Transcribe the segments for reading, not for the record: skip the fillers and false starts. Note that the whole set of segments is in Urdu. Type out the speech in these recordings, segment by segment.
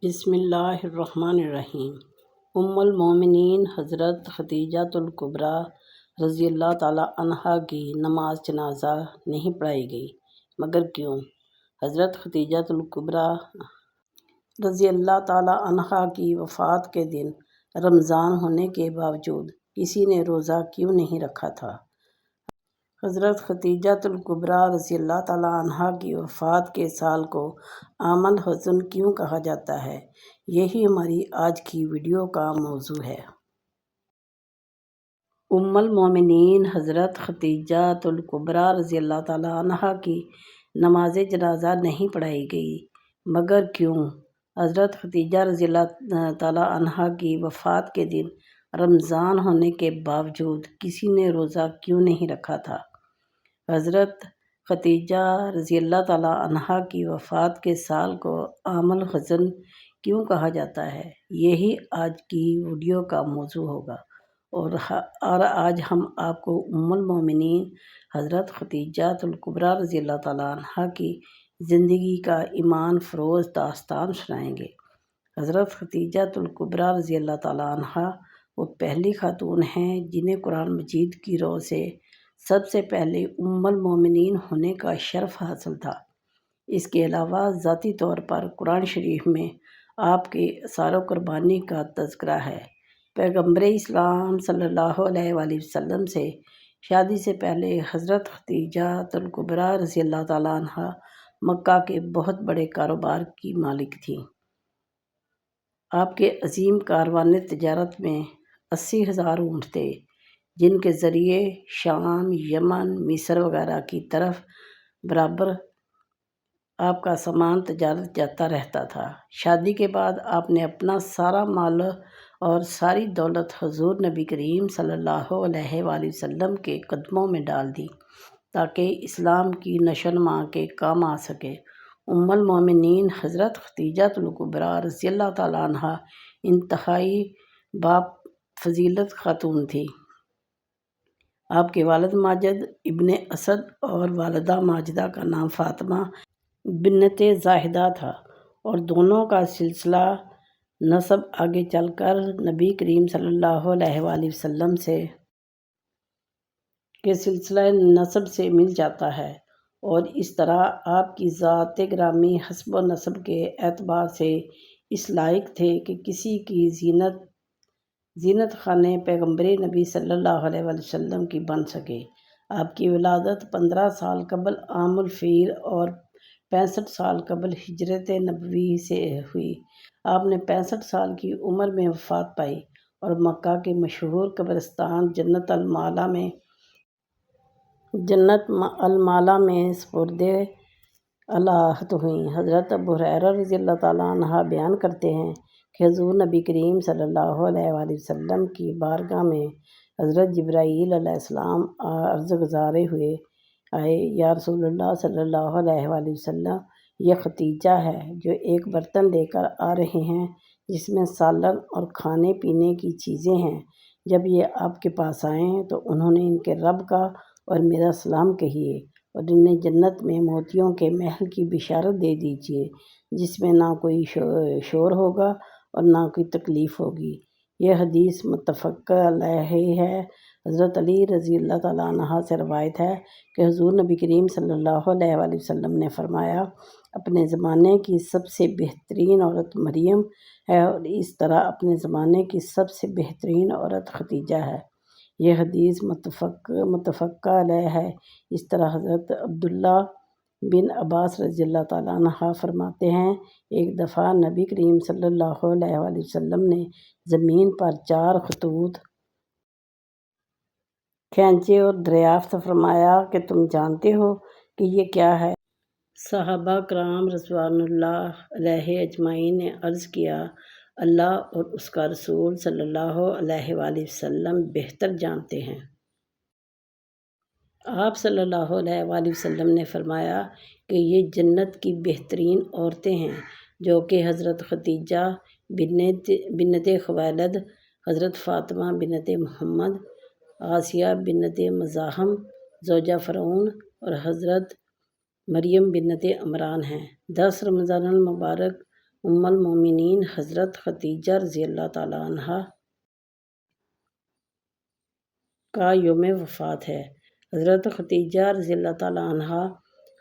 بسم اللہ الرحمن الرحیم۔ ام المومنین حضرت خدیجۃ الکبریٰ رضی اللہ تعالیٰ عنہا کی نماز جنازہ نہیں پڑھائی گئی، مگر کیوں؟ حضرت خدیجۃ الکبریٰ رضی اللہ تعالیٰ عنہا کی وفات کے دن رمضان ہونے کے باوجود کسی نے روزہ کیوں نہیں رکھا تھا؟ حضرت خدیجۃ الکبریٰ رضی اللہ تعالیٰ عنہا کی وفات کے سال کو عام الحزن کیوں کہا جاتا ہے؟ یہی ہماری آج کی ویڈیو کا موضوع ہے۔ ام المومنین حضرت خدیجۃ الکبریٰ رضی اللہ تعالیٰ عنہا کی نماز جنازہ نہیں پڑھائی گئی، مگر کیوں؟ حضرت خدیجہ رضی اللہ تعالیٰ عنہا کی وفات کے دن رمضان ہونے کے باوجود کسی نے روزہ کیوں نہیں رکھا تھا؟ حضرت خدیجہ رضی اللہ تعالیٰ عنہا کی وفات کے سال کو عام الحزن کیوں کہا جاتا ہے؟ یہی آج کی ویڈیو کا موضوع ہوگا، اور آج ہم آپ کو ام المومنین حضرت خدیجۃ الکبریٰ رضی اللہ تعالیٰ عنہا کی زندگی کا ایمان فروز داستان سنائیں گے۔ حضرت خدیجۃ الکبریٰ رضی اللہ تعالیٰ عنہا وہ پہلی خاتون ہیں جنہیں قرآن مجید کی روح سے سب سے پہلے ام المومنین ہونے کا شرف حاصل تھا۔ اس کے علاوہ ذاتی طور پر قرآن شریف میں آپ کے اثار و قربانی کا تذکرہ ہے۔ پیغمبر اسلام صلی اللہ علیہ وآلہ وسلم سے شادی سے پہلے حضرت خدیجۃ الکبریٰ رضی اللہ تعالیٰ عنہا مکہ کے بہت بڑے کاروبار کی مالک تھیں۔ آپ کے عظیم کاروان تجارت میں 80,000 اونٹ تھے، جن کے ذریعے شام، یمن، مصر وغیرہ کی طرف برابر آپ کا سامان تجارت جاتا رہتا تھا۔ شادی کے بعد آپ نے اپنا سارا مال اور ساری دولت حضور نبی کریم صلی اللہ علیہ وآلہ وسلم کے قدموں میں ڈال دی تاکہ اسلام کی نشو و نما کے کام آ سکے۔ ام المومنین حضرت خدیجۃ الکبریٰ رضی اللہ تعالیٰ عنہا انتہائی بافضیلت خاتون تھی۔ آپ کے والد ماجد ابن اسد اور والدہ ماجدہ کا نام فاطمہ بنت زاہدہ تھا، اور دونوں کا سلسلہ نسب آگے چل کر نبی کریم صلی اللہ علیہ وآلہ وسلم کے سلسلہ نسب سے مل جاتا ہے، اور اس طرح آپ کی ذات گرامی حسب و نسب کے اعتبار سے اس لائق تھے کہ کسی کی زینت خانے پیغمبر نبی صلی اللہ علیہ وآلہ وسلم کی بن سکے۔ آپ کی ولادت 15 سال قبل عام الفیل اور 65 سال قبل ہجرت نبوی سے ہوئی۔ آپ نے 65 سال کی عمر میں وفات پائی اور مکہ کے مشہور قبرستان جنت المعلیٰ میں سپرد الہات ہوئیں۔ حضرت ابو ہریرہ رضی اللہ تعالیٰ عنہ بیان کرتے ہیں کہ حضور نبی کریم صلی اللہ علیہ وآلہ وسلم کی بارگاہ میں حضرت جبرائیل علیہ السلام عرض گزارے ہوئے آئے، یا رسول اللہ صلی اللہ علیہ وآلہ وسلم، یہ خدیجہ ہے جو ایک برتن لے کر آ رہے ہیں جس میں سالن اور کھانے پینے کی چیزیں ہیں۔ جب یہ آپ کے پاس آئیں تو انہوں نے ان کے رب کا اور میرا سلام کہیے، اور انہیں جنت میں موتیوں کے محل کی بشارت دے دیجیے جس میں نہ کوئی شور ہوگا اور نہ کوئی تکلیف ہوگی۔ یہ حدیث متفق علیہ ہے۔ حضرت علی رضی اللہ تعالیٰ عنہ سے روایت ہے کہ حضور نبی کریم صلی اللہ علیہ وآلہ وسلم نے فرمایا، اپنے زمانے کی سب سے بہترین عورت مریم ہے، اور اس طرح اپنے زمانے کی سب سے بہترین عورت خدیجہ ہے۔ یہ حدیث متفق علیہ ہے۔ اس طرح حضرت عبداللہ بن عباس رضی اللہ تعالیٰ عنہ فرماتے ہیں، ایک دفعہ نبی کریم صلی اللہ علیہ وآلہ وسلم نے زمین پر 4 خطوط کھینچے اور دریافت فرمایا کہ تم جانتے ہو کہ یہ کیا ہے؟ صحابہ کرام رضوان اللہ علیہ اجمعین نے عرض کیا، اللہ اور اس کا رسول صلی اللہ علیہ وآلہ وسلم بہتر جانتے ہیں۔ آپ صلی اللہ علیہ وآلہ وسلم نے فرمایا کہ یہ جنت کی بہترین عورتیں ہیں، جو کہ حضرت خدیجہ بنت خویلد، حضرت فاطمہ بنت محمد، آسیہ بنت مزاحم زوجہ فرعون، اور حضرت مریم بنت عمران ہیں۔ 10 رمضان المبارک ام المومنین حضرت خدیجہ رضی اللہ تعالیٰ عنہا کا یوم وفات ہے۔ حضرت خدیجہ رضی اللہ تعالیٰ عنہا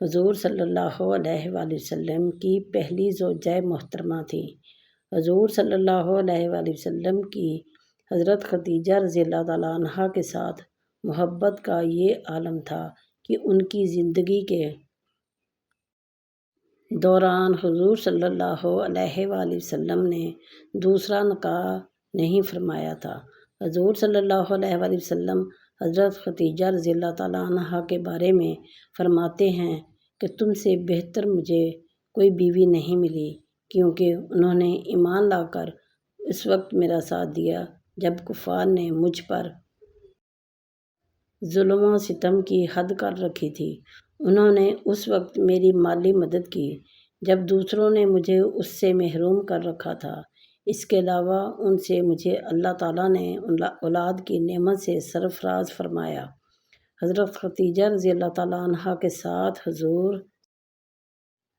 حضور صلی اللہ علیہ وآلہ وسلم کی پہلی زوجہ محترمہ تھیں۔ حضور صلی اللہ علیہ وآلہ وسلم کی حضرت خدیجہ رضی اللہ تعالیٰ عنہا کے ساتھ محبت کا یہ عالم تھا کہ ان کی زندگی کے دوران حضور صلی اللہ علیہ وآلہ وسلم نے دوسرا نکاح نہیں فرمایا تھا۔ حضور صلی اللہ علیہ وآلہ وسلم حضرت خدیجہ رضی اللہ تعالیٰ عنہا کے بارے میں فرماتے ہیں کہ تم سے بہتر مجھے کوئی بیوی نہیں ملی، کیونکہ انہوں نے ایمان لا کر اس وقت میرا ساتھ دیا جب کفار نے مجھ پر ظلم و ستم کی حد کر رکھی تھی۔ انہوں نے اس وقت میری مالی مدد کی جب دوسروں نے مجھے اس سے محروم کر رکھا تھا۔ اس کے علاوہ ان سے مجھے اللہ تعالیٰ نے اولاد کی نعمت سے سرفراز فرمایا۔ حضرت خدیجہ رضی اللہ تعالیٰ عنہا کے ساتھ حضور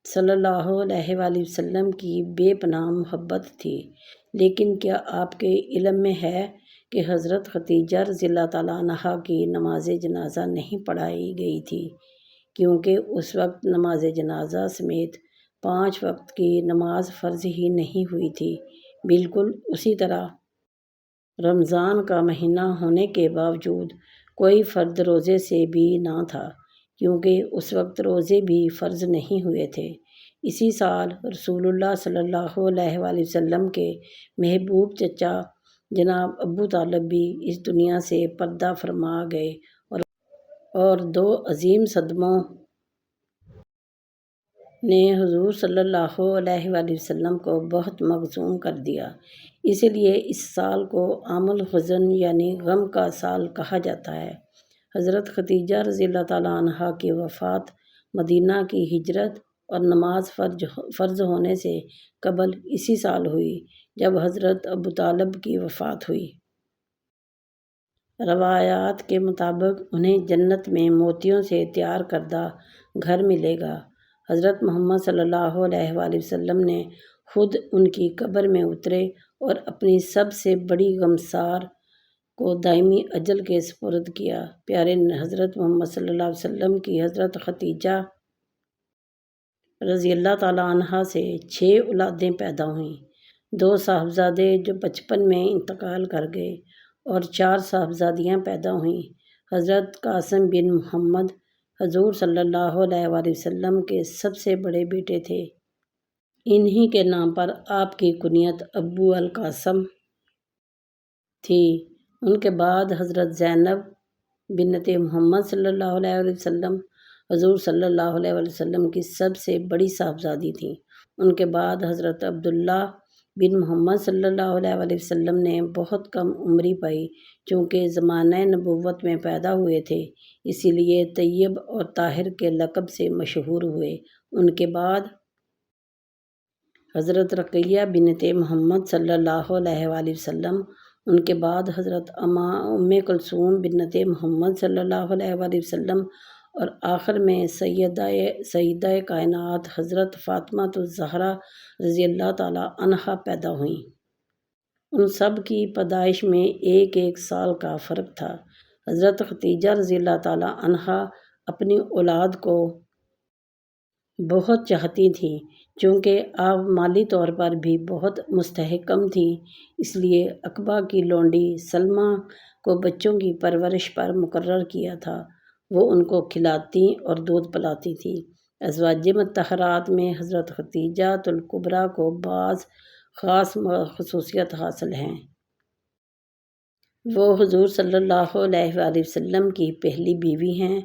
صلی اللہ علیہ وآلہ وسلم کی بے پناہ محبت تھی، لیکن کیا آپ کے علم میں ہے کہ حضرت خدیجہ رضی اللہ تعالیٰ عنہا کی نماز جنازہ نہیں پڑھائی گئی تھی، کیونکہ اس وقت نماز جنازہ سمیت 5 وقت کی نماز فرض ہی نہیں ہوئی تھی۔ بالکل اسی طرح رمضان کا مہینہ ہونے کے باوجود کوئی فرد روزے سے بھی نہ تھا، کیونکہ اس وقت روزے بھی فرض نہیں ہوئے تھے۔ اسی سال رسول اللہ صلی اللہ علیہ وآلہ وسلم کے محبوب چچا جناب ابو طالب بھی اس دنیا سے پردہ فرما گئے اور 2 عظیم صدموں نے حضور صلی اللہ علیہ وآلہ وسلم کو بہت مغموم کر دیا۔ اس لیے اس سال کو عام الحزن یعنی غم کا سال کہا جاتا ہے۔ حضرت خدیجہ رضی اللہ تعالیٰ عنہا کی وفات مدینہ کی ہجرت اور نماز فرض ہونے سے قبل اسی سال ہوئی جب حضرت ابو طالب کی وفات ہوئی۔ روایات کے مطابق انہیں جنت میں موتیوں سے تیار کردہ گھر ملے گا۔ حضرت محمد صلی اللہ علیہ وآلہ وسلم نے خود ان کی قبر میں اترے اور اپنی سب سے بڑی غمسار کو دائمی اجل کے سپرد کیا۔ پیارے حضرت محمد صلی اللہ علیہ وسلم کی حضرت خدیجہ رضی اللہ تعالیٰ عنہا سے 6 اولادیں پیدا ہوئیں، 2 صاحبزادے جو بچپن میں انتقال کر گئے اور 4 صاحبزادیاں پیدا ہوئیں۔ حضرت قاسم بن محمد حضور صلی اللہ علیہ وآلہ وسلم کے سب سے بڑے بیٹے تھے۔ انہی کے نام پر آپ کی کنیت ابو القاسم تھی۔ ان کے بعد حضرت زینب بنت محمد صلی اللہ علیہ وآلہ وسلم حضور صلی اللہ علیہ وآلہ وسلم کی سب سے بڑی صاحبزادی تھیں۔ ان کے بعد حضرت عبداللہ بن محمد صلی اللہ علیہ وآلہ وسلم نے بہت کم عمری پائی، چونکہ زمانہ نبوت میں پیدا ہوئے تھے، اسی لیے طیب اور طاہر کے لقب سے مشہور ہوئے۔ ان کے بعد حضرت رقیہ بنت محمد صلی اللہ علیہ وآلہ وسلم، ان کے بعد حضرت ام کلثوم بنت محمد صلی اللہ علیہ وآلہ وسلم اور آخر میں سیدہ کائنات حضرت فاطمہ الزہرا رضی اللہ تعالیٰ عنہا پیدا ہوئیں۔ ان سب کی پیدائش میں 1 سال کا فرق تھا۔ حضرت خدیجہ رضی اللہ تعالیٰ عنہا اپنی اولاد کو بہت چاہتی تھیں، چونکہ آپ مالی طور پر بھی بہت مستحکم تھیں، اس لیے عقبہ کی لونڈی سلمہ کو بچوں کی پرورش پر مقرر کیا تھا۔ وہ ان کو کھلاتی اور دودھ پلاتی تھیں۔ ازواج مطہرات میں حضرت خدیجہ الکبریٰ کو بعض خاص خصوصیات حاصل ہیں۔ وہ حضور صلی اللہ علیہ وآلہ وسلم کی پہلی بیوی ہیں۔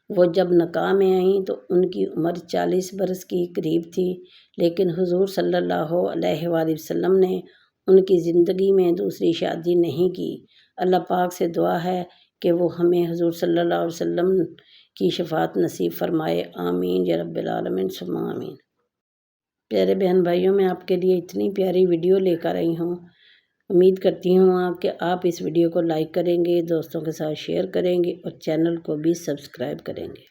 وہ جب نکاح میں آئیں تو ان کی عمر 40 برس کے قریب تھی، لیکن حضور صلی اللہ علیہ وآلہ وسلم نے ان کی زندگی میں دوسری شادی نہیں کی۔ اللہ پاک سے دعا ہے کہ وہ ہمیں حضور صلی اللہ علیہ وسلم کی شفاعت نصیب فرمائے۔ آمین یا رب العالمین ثم آمین۔ پیارے بہن بھائیوں، میں آپ کے لیے اتنی پیاری ویڈیو لے کر آئی ہوں۔ امید کرتی ہوں کہ آپ اس ویڈیو کو لائک کریں گے، دوستوں کے ساتھ شیئر کریں گے اور چینل کو بھی سبسکرائب کریں گے۔